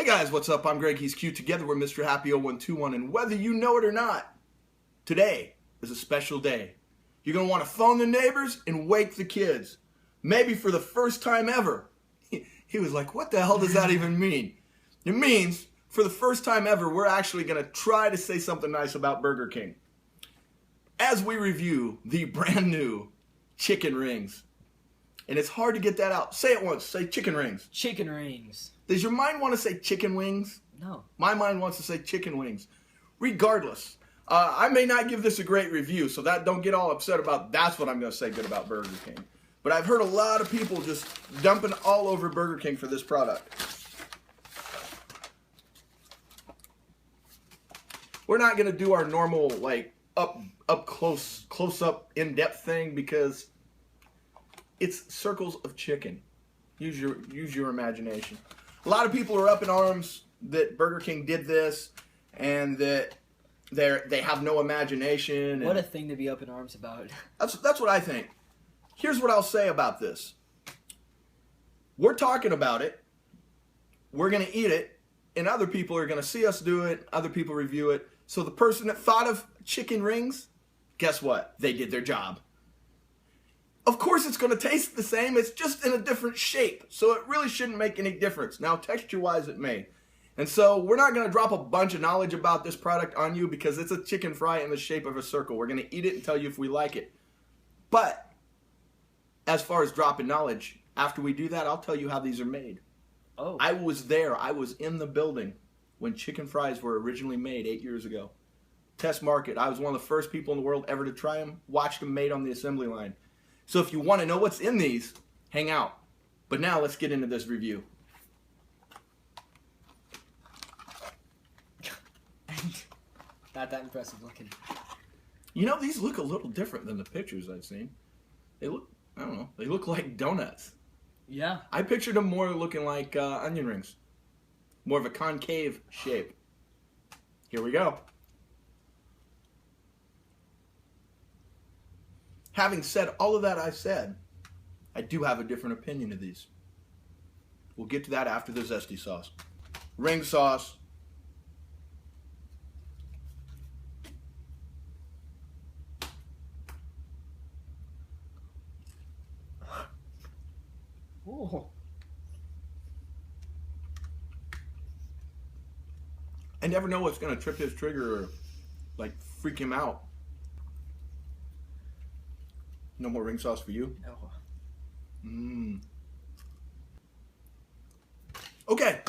guys, what's up? I'm Greg, he's Q. Together we're Mr. Happy 0121, and whether you know it or not, today is a special day. You're going to want to phone the neighbors and wake the kids. Maybe for the first time ever. He was like, what the hell does that even mean? It means, for the first time ever, we're actually going to try to say something nice about Burger King. As we review the brand new chicken rings. And it's hard to get that out. Say it once. Say chicken rings. Chicken rings. Does your mind want to say chicken wings? No. My mind wants to say chicken wings. Regardless, I may not give this a great review, so don't get all upset about that's what I'm going to say good about Burger King. But I've heard a lot of people just dumping all over Burger King for this product. We're not going to do our normal like up close up in-depth thing because it's circles of chicken. Use your imagination. A lot of people are up in arms that Burger King did this and that they have no imagination. What a thing to be up in arms about. That's what I think. Here's what I'll say about this. We're talking about it. We're going to eat it. And other people are going to see us do it. Other people review it. So the person that thought of chicken rings, guess what? They did their job. Of course it's going to taste the same. It's just in a different shape. So it really shouldn't make any difference. Now, texture-wise, it may. And so we're not going to drop a bunch of knowledge about this product on you because it's a chicken fry in the shape of a circle. We're going to eat it and tell you if we like it. But as far as dropping knowledge, after we do that, I'll tell you how these are made. Oh. I was there. I was in the building when chicken fries were originally made 8 years ago. Test market. I was one of the first people in the world ever to try them. Watched them made on the assembly line. So if you want to know what's in these, hang out. But now let's get into this review. Not that impressive looking. You know, these look a little different than the pictures I've seen. They look, I don't know, they look like donuts. Yeah. I pictured them more looking like onion rings. More of a concave shape. Here we go. Having said all of that I said, I do have a different opinion of these. We'll get to that after the zesty sauce. Ring sauce. Oh. I never know what's going to trip his trigger or like freak him out. No more ring sauce for you? No. Okay.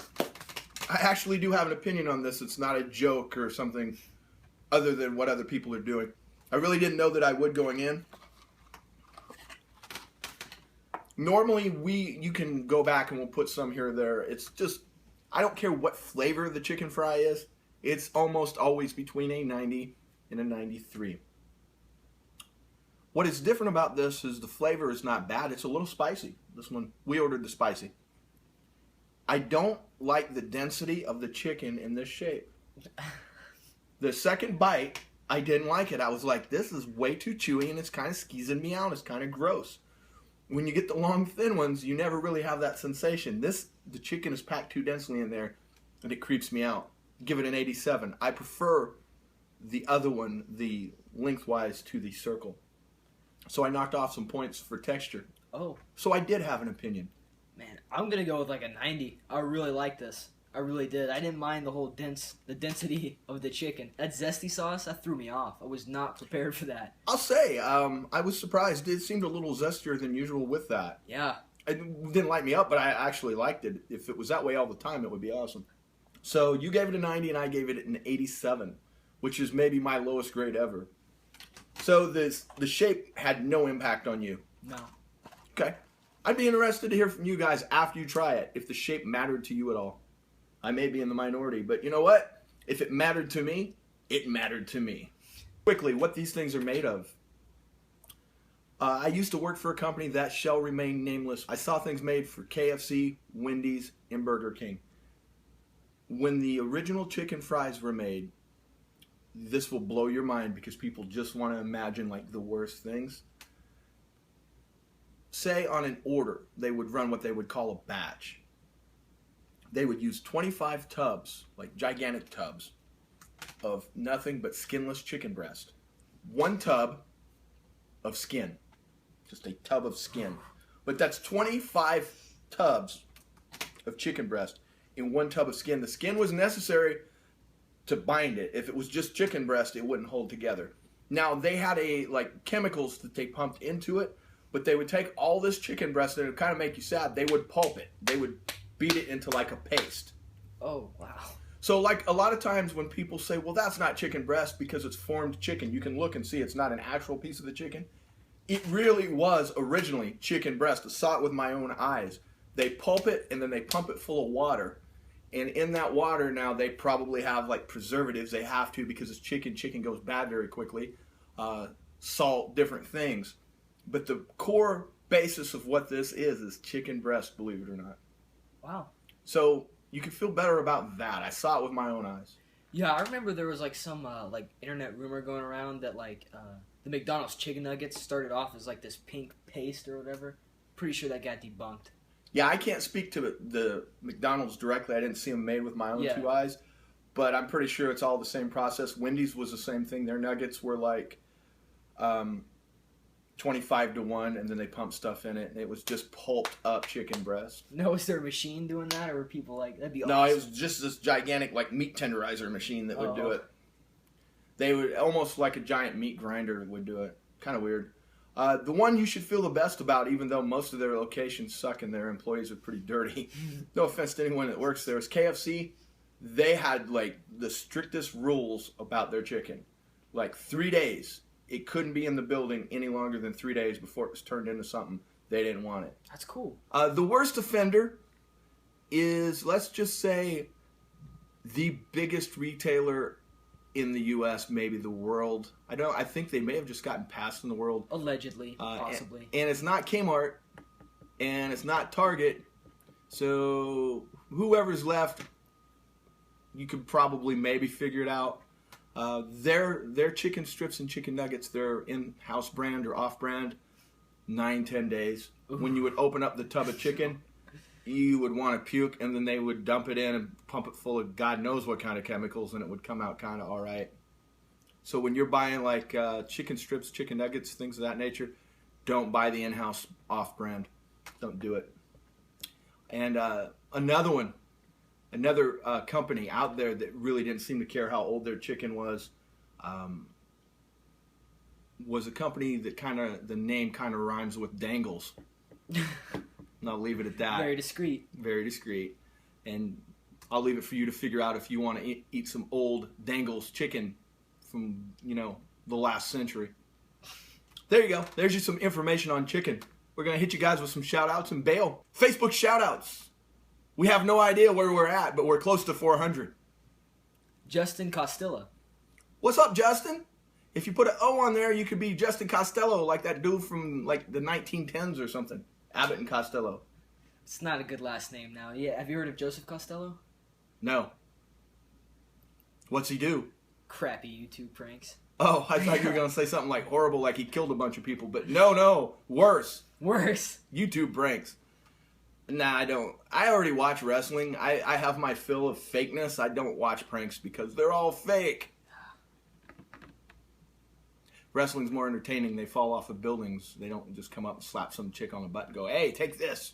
I actually do have an opinion on this. It's not a joke or something other than what other people are doing. I really didn't know that I would going in. Normally, you can go back and we'll put some here or there. It's just, I don't care what flavor the chicken fry is. It's almost always between a 90 and a 93. What is different about this is the flavor is not bad. It's a little spicy. This one, we ordered the spicy. I don't like the density of the chicken in this shape. The second bite, I didn't like it. I was like, this is way too chewy and it's kind of skeezing me out. It's kind of gross. When you get the long, thin ones, you never really have that sensation. The chicken is packed too densely in there and it creeps me out. Give it an 87. I prefer the other one, the lengthwise to the circle. So I knocked off some points for texture. Oh. So I did have an opinion. Man, I'm going to go with like a 90. I really like this. I really did. I didn't mind the density of the chicken. That zesty sauce, that threw me off. I was not prepared for that. I'll say, I was surprised. It seemed a little zestier than usual with that. Yeah. It didn't light me up, but I actually liked it. If it was that way all the time, it would be awesome. So you gave it a 90 and I gave it an 87, which is maybe my lowest grade ever. So the shape had no impact on you? No. Okay. I'd be interested to hear from you guys after you try it, if the shape mattered to you at all. I may be in the minority, but you know what? If it mattered to me, it mattered to me. Quickly, what these things are made of. I used to work for a company that shall remain nameless. I saw things made for KFC, Wendy's, and Burger King. When the original chicken fries were made, this will blow your mind because people just want to imagine like the worst things. Say on an order, they would run what they would call a batch. they would use 25 tubs, like gigantic tubs, of nothing but skinless chicken breast. One tub of skin. Just a tub of skin. But that's 25 tubs of chicken breast in one tub of skin. The skin was necessary to bind it. If it was just chicken breast, it wouldn't hold together. Now, they had chemicals that they pumped into it, but they would take all this chicken breast, and it would kind of make you sad. They would pulp it. They would beat it into like a paste. Oh, wow. So like a lot of times when people say, well, that's not chicken breast because it's formed chicken, you can look and see it's not an actual piece of the chicken. It really was originally chicken breast. I saw it with my own eyes. They pulp it and then they pump it full of water. And in that water now they probably have like preservatives. They have to because it's chicken. Chicken goes bad very quickly. Salt, different things. But the core basis of what this is chicken breast, believe it or not. Wow. So you can feel better about that. I saw it with my own eyes. Yeah, I remember there was like some like internet rumor going around that like the McDonald's chicken nuggets started off as like this pink paste or whatever. Pretty sure that got debunked. Yeah, I can't speak to the McDonald's directly. I didn't see them made with my own two eyes. But I'm pretty sure it's all the same process. Wendy's was the same thing. Their nuggets were like 25-1, and then they pumped stuff in it. And it was just pulped up chicken breast. No, is there a machine doing that? Or were people like, that'd be awesome. No, it was just this gigantic like meat tenderizer machine that would do it. They would, almost like a giant meat grinder would do it. Kind of weird. The one you should feel the best about, even though most of their locations suck and their employees are pretty dirty, no offense to anyone that works there, is KFC. They had like the strictest rules about their chicken. Like 3 days. It couldn't be in the building any longer than 3 days before it was turned into something. They didn't want it. That's cool. The worst offender is, let's just say, the biggest retailer in the U.S., maybe the world. I think they may have just gotten passed in the world. Allegedly, possibly. And it's not Kmart, and it's not Target. So whoever's left, you could probably maybe figure it out. Their chicken strips and chicken nuggets, they're in-house brand or off-brand, 9-10 days. Ooh. When you would open up the tub of chicken, you would want to puke, and then they would dump it in and pump it full of God knows what kind of chemicals, and it would come out kind of all right. So when you're buying like chicken strips, chicken nuggets, things of that nature, don't buy the in-house off-brand. Don't do it. And another company out there that really didn't seem to care how old their chicken was a company that the name kind of rhymes with Dangles. And I'll leave it at that. Very discreet. Very discreet. And I'll leave it for you to figure out if you want to eat some old Dangles chicken from, the last century. There you go. There's just some information on chicken. We're going to hit you guys with some shout-outs and bail. Facebook shout-outs. We have no idea where we're at, but we're close to 400. Justin Costello. What's up, Justin? If you put an O on there, you could be Justin Costello, like that dude from like the 1910s or something. Abbott and Costello. It's not a good last name now. Yeah, have you heard of Joseph Costello? No. What's he do? Crappy YouTube pranks. Oh, I thought you were going to say something like horrible, like he killed a bunch of people. But no, worse. Worse. YouTube pranks. Nah, I don't. I already watch wrestling. I have my fill of fakeness. I don't watch pranks because they're all fake. Wrestling's more entertaining. They fall off of buildings. They don't just come up and slap some chick on the butt and go, hey, take this.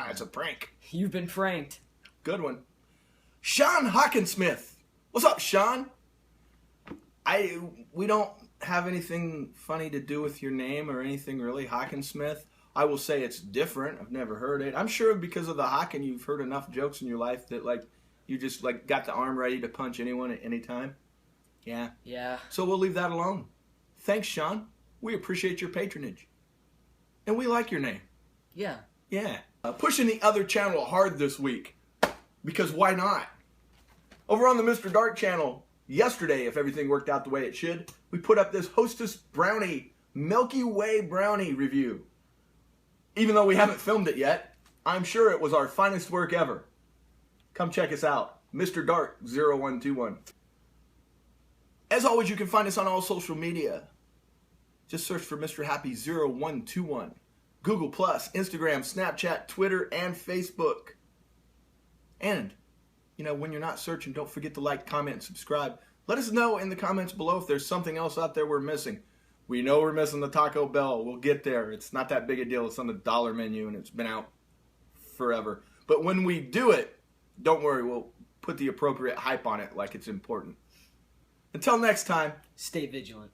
It's a prank. You've been pranked. Good one. Sean Hawkinsmith. What's up, Sean? We don't have anything funny to do with your name or anything really, Hawkinsmith. I will say it's different. I've never heard it. I'm sure because of the Hawkin, you've heard enough jokes in your life that like you just like got the arm ready to punch anyone at any time. Yeah. Yeah. So we'll leave that alone. Thanks, Sean. We appreciate your patronage. And we like your name. Yeah. Yeah. Pushing the other channel hard this week. Because why not? Over on the Mr. Dark channel, yesterday, if everything worked out the way it should, we put up this Hostess Brownie, Milky Way Brownie review. Even though we haven't filmed it yet, I'm sure it was our finest work ever. Come check us out. Mr. Dark 0121. As always, you can find us on all social media. Just search for Mr. Happy 0121. Google+, Instagram, Snapchat, Twitter, and Facebook. And when you're not searching, don't forget to like, comment, and subscribe. Let us know in the comments below if there's something else out there we're missing. We know we're missing the Taco Bell. We'll get there. It's not that big a deal. It's on the dollar menu, and it's been out forever. But when we do it, don't worry. We'll put the appropriate hype on it like it's important. Until next time. Stay vigilant.